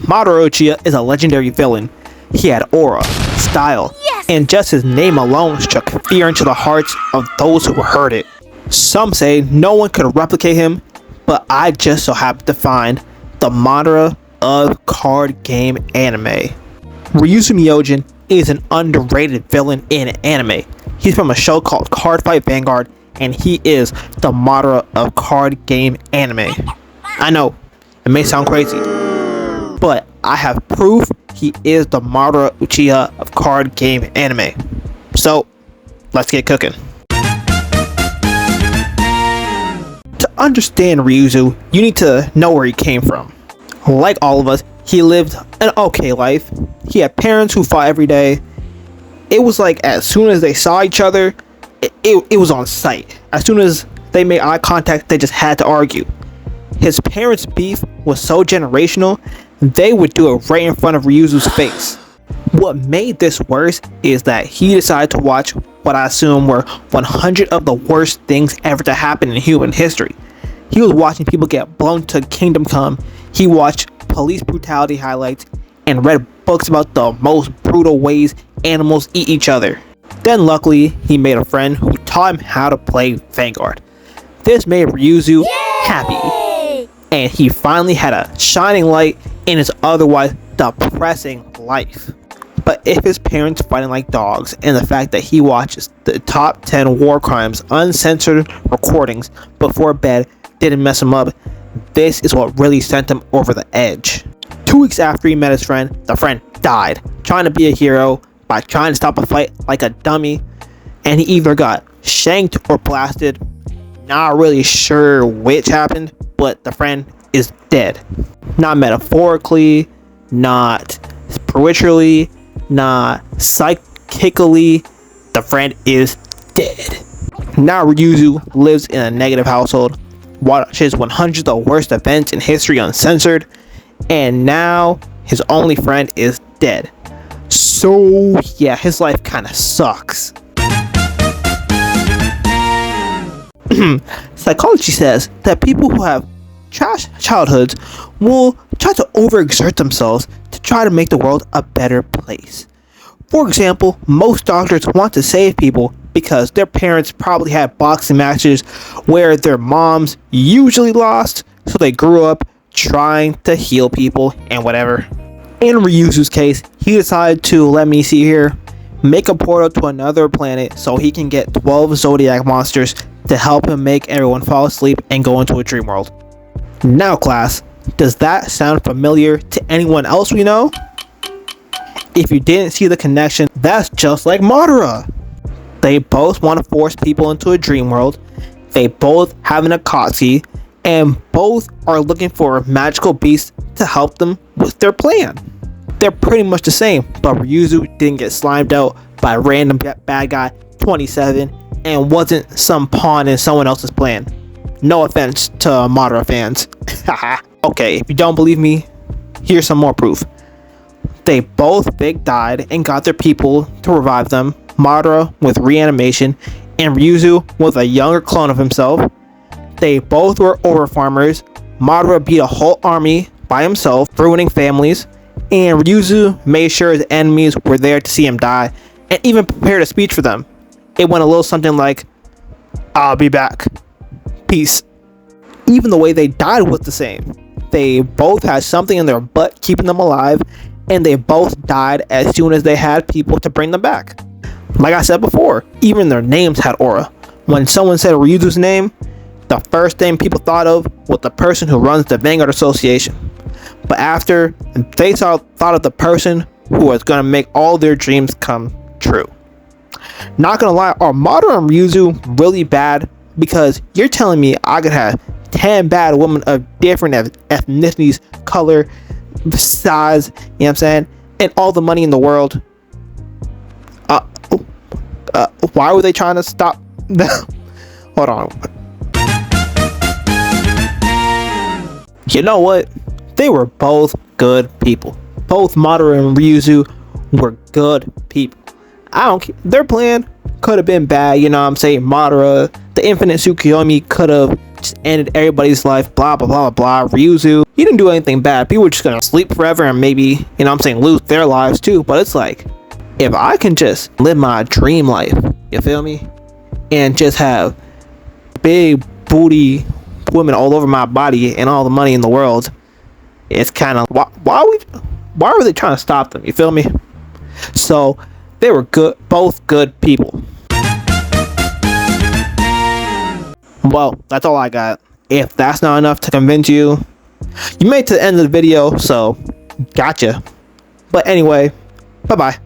Madara Uchiha is a legendary villain. He had aura, style, and just his name alone struck fear into the hearts of those who heard it. Some say no one could replicate him, but I just so happen to find the Madara of card game anime. Ryuzu Miyojin is an underrated villain in anime. He's from a show called Cardfight Vanguard, and he is the Madara of card game anime. I know, it may sound crazy, but I have proof he is the Madara Uchiha of card game anime. So, let's get cooking. To understand Ryuzu, you need to know where he came from. Like all of us, he lived an okay life. He had parents who fought every day. It was like as soon as they saw each other, it was on sight. As soon as they made eye contact, they just had to argue. His parents' beef was so generational, they would do it right in front of Ryuzu's face. What made this worse is that he decided to watch what I assume were 100 of the worst things ever to happen in human history. He was watching people get blown to Kingdom Come. He watched police brutality highlights and read books about the most brutal ways animals eat each other. Then luckily, he made a friend who taught him how to play Vanguard. This made Ryuzu happy, and he finally had a shining light in his otherwise depressing life. But if his parents fighting like dogs and the fact that he watches the top 10 war crimes uncensored recordings before bed didn't mess him up, this is what really sent him over the edge. 2 weeks after he met his friend, the friend died trying to be a hero by trying to stop a fight like a dummy, and he either got shanked or blasted. Not really sure which happened, but the friend is dead. Not metaphorically, not spiritually, not psychically. The friend is dead. Now Ryuzu lives in a negative household, watches 100 of the worst events in history uncensored, and now his only friend is dead. So yeah, his life kind of sucks. Psychology says that people who have trash childhoods will try to overexert themselves to try to make the world a better place. For example, most doctors want to save people because their parents probably had boxing matches where their moms usually lost, so they grew up trying to heal people and whatever. In Ryuzu's case, he decided to, let me see here, make a portal to another planet so he can get 12 zodiac monsters to help him make everyone fall asleep and go into a dream world. Now class, does that sound familiar to anyone else we know? If you didn't see the connection, that's just like Madara. They both want to force people into a dream world, they both have an Akatsuki, and both are looking for magical beasts to help them with their plan. They're pretty much the same, but Ryuzu didn't get slimed out by random bad guy 27 and wasn't some pawn in someone else's plan. No offense to Madara fans. Okay, if you don't believe me, here's some more proof. They both big died and got their people to revive them, Madara with reanimation and Ryuzu with a younger clone of himself. They both were over farmers. Madara beat a whole army by himself, ruining families, and Ryuzu made sure his enemies were there to see him die and even prepared a speech for them. It went a little something like, "I'll be back. Peace." Even the way they died was the same. They both had something in their butt keeping them alive, and they both died as soon as they had people to bring them back. Like I said before, even their names had aura. When someone said Ryuzu's name, the first thing people thought of was the person who runs the Vanguard Association. But after, they thought of the person who was going to make all their dreams come true. Not gonna lie, are Madara and Ryuzu really bad? Because you're telling me I could have 10 bad women of different ethnicities, color, size, you know what I'm saying, and all the money in the world. Why were they trying to stop them? Hold on. You know what? They were both good people. Both Madara and Ryuzu were good people. I don't care. Their plan could have been bad, you know what I'm saying? Madara, the Infinite Tsukuyomi, could have just ended everybody's life, blah blah blah blah blah. Ryuzu, he didn't do anything bad. People were just gonna sleep forever and maybe, you know what I'm saying, lose their lives too. But it's like, if I can just live my dream life, you feel me, and just have big booty women all over my body and all the money in the world, it's kind of, why were they trying to stop them, you feel me? So they were good, both good people. Well, that's all I got. If that's not enough to convince you, you made it to the end of the video, so gotcha. But anyway, bye bye.